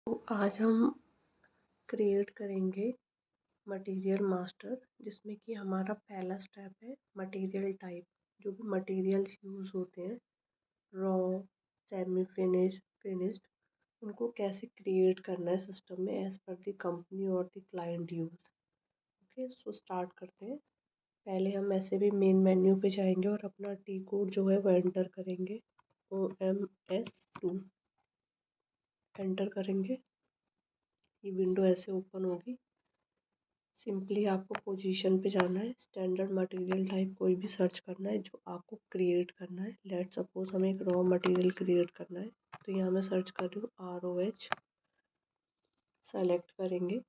आज हम क्रिएट करेंगे मटेरियल मास्टर, जिसमें कि हमारा पहला स्टेप है मटेरियल टाइप। जो भी मटेरियल्स यूज़ होते हैं, रॉ, सेमी फिनिश, फिनिश्ड, उनको कैसे क्रिएट करना है सिस्टम में एज पर द कंपनी और the client use. Okay, so start करते हैं। पहले हम ऐसे भी मेन मेन्यू पे जाएंगे और अपना टी कोड जो है वो एंटर करेंगे। OMS2 एंटर करेंगे। ये विंडो ऐसे ओपन होगी। सिंपली आपको पोजीशन पे जाना है, स्टैंडर्ड मटेरियल टाइप कोई भी सर्च करना है जो आपको क्रिएट करना है। लेट सपोज हमें एक रॉ मटेरियल क्रिएट करना है, तो यहाँ मैं सर्च कर रही हूँ ROH। सेलेक्ट करेंगे।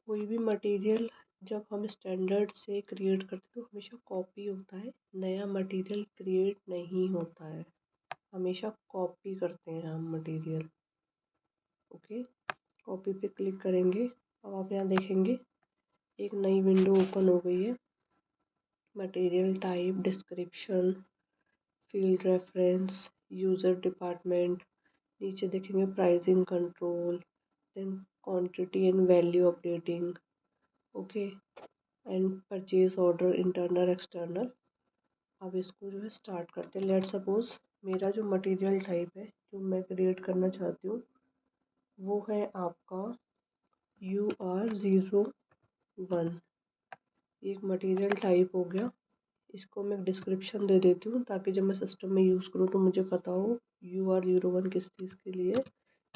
कोई भी मटेरियल जब हम स्टैंडर्ड से क्रिएट करते हैं तो हमेशा कॉपी होता है, नया मटेरियल क्रिएट नहीं होता है। हमेशा कॉपी करते हैं हम मटेरियल। ओके, कॉपी पे क्लिक करेंगे। अब आप यहाँ देखेंगे एक नई विंडो ओपन हो गई है। Material type, description, field reference, user department, नीचे देखेंगे pricing control, then quantity and value updating, okay, and purchase order, internal external. अब इसको जो है स्टार्ट करते हैं। लेट सपोज मेरा जो मटेरियल टाइप है जो मैं क्रिएट करना चाहती हूँ वो है आपका UR01। एक मटेरियल टाइप हो गया। इसको मैं डिस्क्रिप्शन दे देती हूँ ताकि जब मैं सिस्टम में यूज़ करूँ तो मुझे पता हो UR01 किस चीज़ के लिए।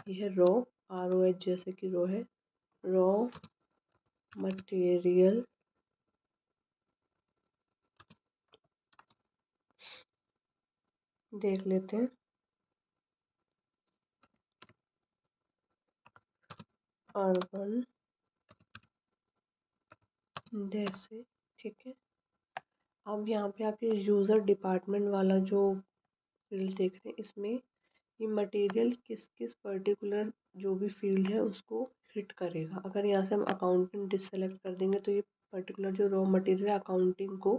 यह है रॉ, ROH जैसे कि रॉ है, रॉ मटेरियल देख लेते हैं। अर्बन जैसे, ठीक है। अब यहाँ पे आप ये यूज़र डिपार्टमेंट वाला जो फील्ड देख रहे हैं, इसमें ये मटेरियल किस किस पर्टिकुलर जो भी फील्ड है उसको हिट करेगा। अगर यहाँ से हम अकाउंटिंग डिससेलेक्ट कर देंगे तो ये पर्टिकुलर जो रॉ मटेरियल है अकाउंटिंग को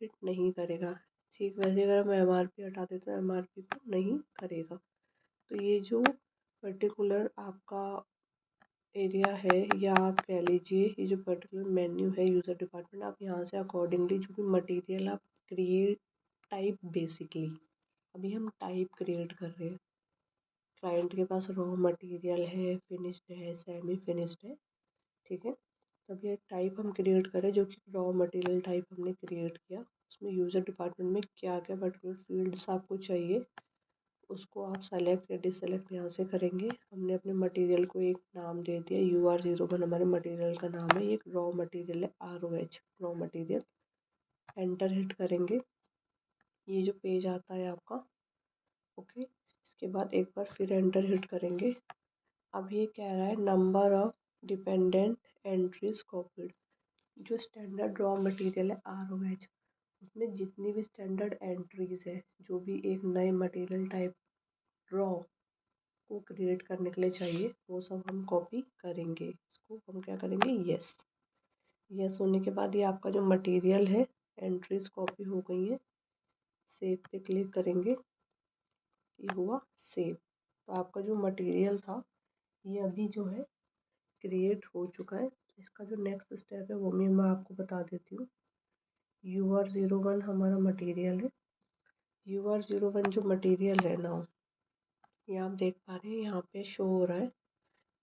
हिट नहीं करेगा। ठीक वैसे अगर हम MRP हटा दें तो MRP को नहीं करेगा। तो ये जो पर्टिकुलर आपका एरिया है, या आप कह लीजिए ये जो पर्टिकुलर मेन्यू है यूज़र डिपार्टमेंट, आप यहाँ से अकॉर्डिंगली जो भी मटेरियल आप क्रिएट टाइप, बेसिकली अभी हम टाइप क्रिएट कर रहे हैं। क्लाइंट के पास रॉ मटेरियल है, फिनिश्ड है, सेमी फिनिश्ड है, ठीक है। तब ये टाइप हम क्रिएट करें जो कि रॉ मटेरियल टाइप हमने क्रिएट किया। उसमें यूज़र डिपार्टमेंट में क्या क्या पर्टिकुलर फील्ड्स आपको चाहिए उसको आप सेलेक्ट या डिससेलेक्ट यहाँ से करेंगे। हमने अपने मटेरियल को एक नाम दे दिया, UR01 हमारे मटेरियल का नाम है। ये रॉ मटेरियल है, ROH raw material. Enter hit करेंगे। ये जो पेज आता है आपका, ओके। इसके बाद एक बार फिर एंटर हिट करेंगे। अब ये कह रहा है number of dependent entries copied. जो स्टैंडर्ड रॉ मटेरियल है ROH, उसमें जितनी भी स्टैंडर्ड एंट्रीज है, जो भी एक नए मटेरियल टाइप रॉ को क्रिएट करने के लिए चाहिए, वो सब हम कॉपी करेंगे। इसको हम क्या करेंगे, यस। यस होने के बाद ये आपका जो मटेरियल है एंट्रीज कॉपी हो गई है। सेव पे क्लिक करेंगे। ये हुआ सेव। तो आपका जो मटेरियल था ये अभी जो है क्रिएट हो चुका है। इसका जो नेक्स्ट स्टेप है वो मैं आपको बता देती हूँ। UR01 हमारा मटेरियल है। UR01 जो मटेरियल है ना, ये आप देख पा रहे हैं यहाँ पे शो हो रहा है।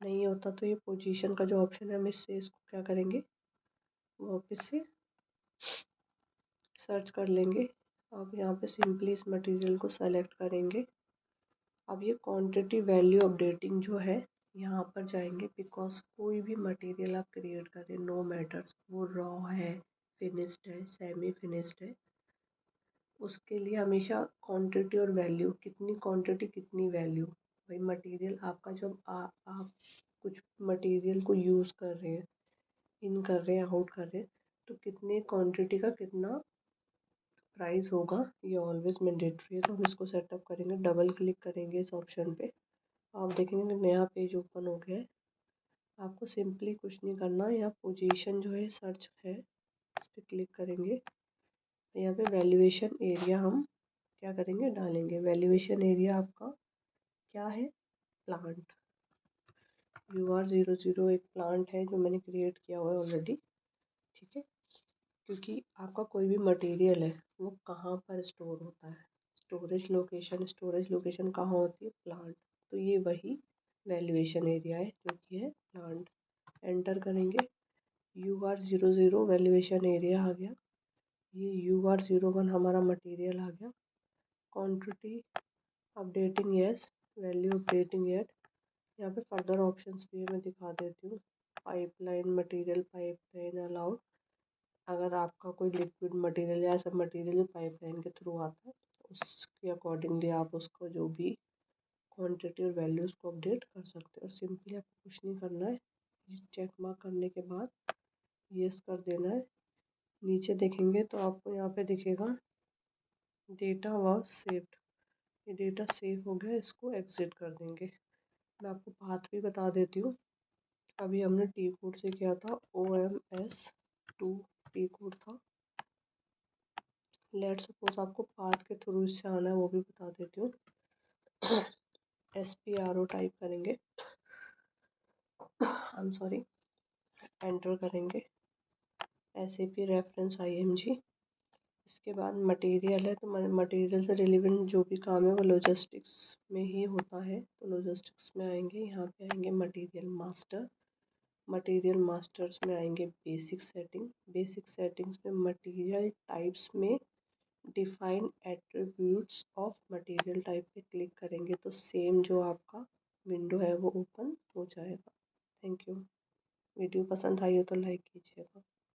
नहीं होता तो ये पोजीशन का जो ऑप्शन है हम इससे इसको क्या करेंगे, वापस से सर्च कर लेंगे। अब यहाँ पे सिंपली इस मटेरियल को सेलेक्ट करेंगे। अब ये क्वांटिटी वैल्यू अपडेटिंग जो है यहाँ पर जाएंगे, बिकॉज कोई भी मटेरियल आप क्रिएट करें, नो मैटर्स वो रॉ है, फिनिश्ड है, सेमी फिनिश्ड है, उसके लिए हमेशा क्वांटिटी और वैल्यू, कितनी क्वांटिटी कितनी वैल्यू। भाई मटेरियल आपका जब आप कुछ मटेरियल को यूज़ कर रहे हैं, इन कर रहे हैं, आउट कर रहे हैं, तो कितने क्वांटिटी का कितना प्राइस होगा, ये ऑलवेज मैंडेटरी है। तो हम इसको सेटअप करेंगे। डबल क्लिक करेंगे इस ऑप्शन पे। आप देखेंगे नया पेज ओपन हो गया है। आपको सिंपली कुछ नहीं करना, यहाँ पोजीशन जो है सर्च है, इस पर क्लिक करेंगे। यहाँ पे वैल्यूएशन एरिया हम क्या करेंगे, डालेंगे। वैल्यूएशन एरिया आपका क्या है, प्लांट। UR00 एक प्लांट है जो मैंने क्रिएट किया हुआ है ऑलरेडी, ठीक है। क्योंकि आपका कोई भी मटेरियल है वो कहाँ पर स्टोर होता है, स्टोरेज लोकेशन कहाँ होती है, प्लांट। तो ये वही वैल्यूएशन एरिया है जो कि है प्लांट। एंटर करेंगे, UR00 वैल्यूएशन एरिया आ गया। ये UR01 हमारा मटेरियल आ गया। Quantity updating yes, value updating yet. यहाँ पे फर्दर ऑप्शंस भी है, मैं दिखा देती हूँ। Pipeline material, pipeline allowed. अगर आपका कोई लिक्विड मटेरियल या ऐसा मटेरियल जो पाइपलाइन के थ्रू आता है उसके अकॉर्डिंगली आप उसको जो भी क्वांटिटी और वैल्यूज़ को अपडेट कर सकते हो। और सिंपली आपको कुछ नहीं करना है, चेक मार्क करने के बाद यस कर देना है। नीचे देखेंगे तो आपको यहाँ पे दिखेगा डेटा वॉज सेव्ड। ये डेटा सेव हो गया, इसको एग्जिट कर देंगे। मैं आपको पाथ भी बता देती हूँ। अभी हमने टी कोड से किया था, OMS2 टी कोड था। लेट सपोज आपको पाथ के थ्रू इससे आना है, वो भी बता देती हूँ। SPRO टाइप करेंगे, आई एम सॉरी, एंटर करेंगे SAP रेफरेंस IMG। इसके बाद मटेरियल है, तो मटेरियल से रिलेवेंट जो भी काम है वो लॉजिस्टिक्स में ही होता है, तो लॉजिस्टिक्स में आएंगे। यहाँ पे आएंगे मटेरियल मास्टर, मटेरियल मास्टर्स में आएंगे बेसिक सेटिंग। बेसिक सेटिंग्स में मटेरियल टाइप्स में define attributes of material type पे क्लिक करेंगे तो सेम जो आपका विंडो है वो ओपन हो जाएगा। Thank you. वीडियो पसंद आई हो तो लाइक कीजिएगा।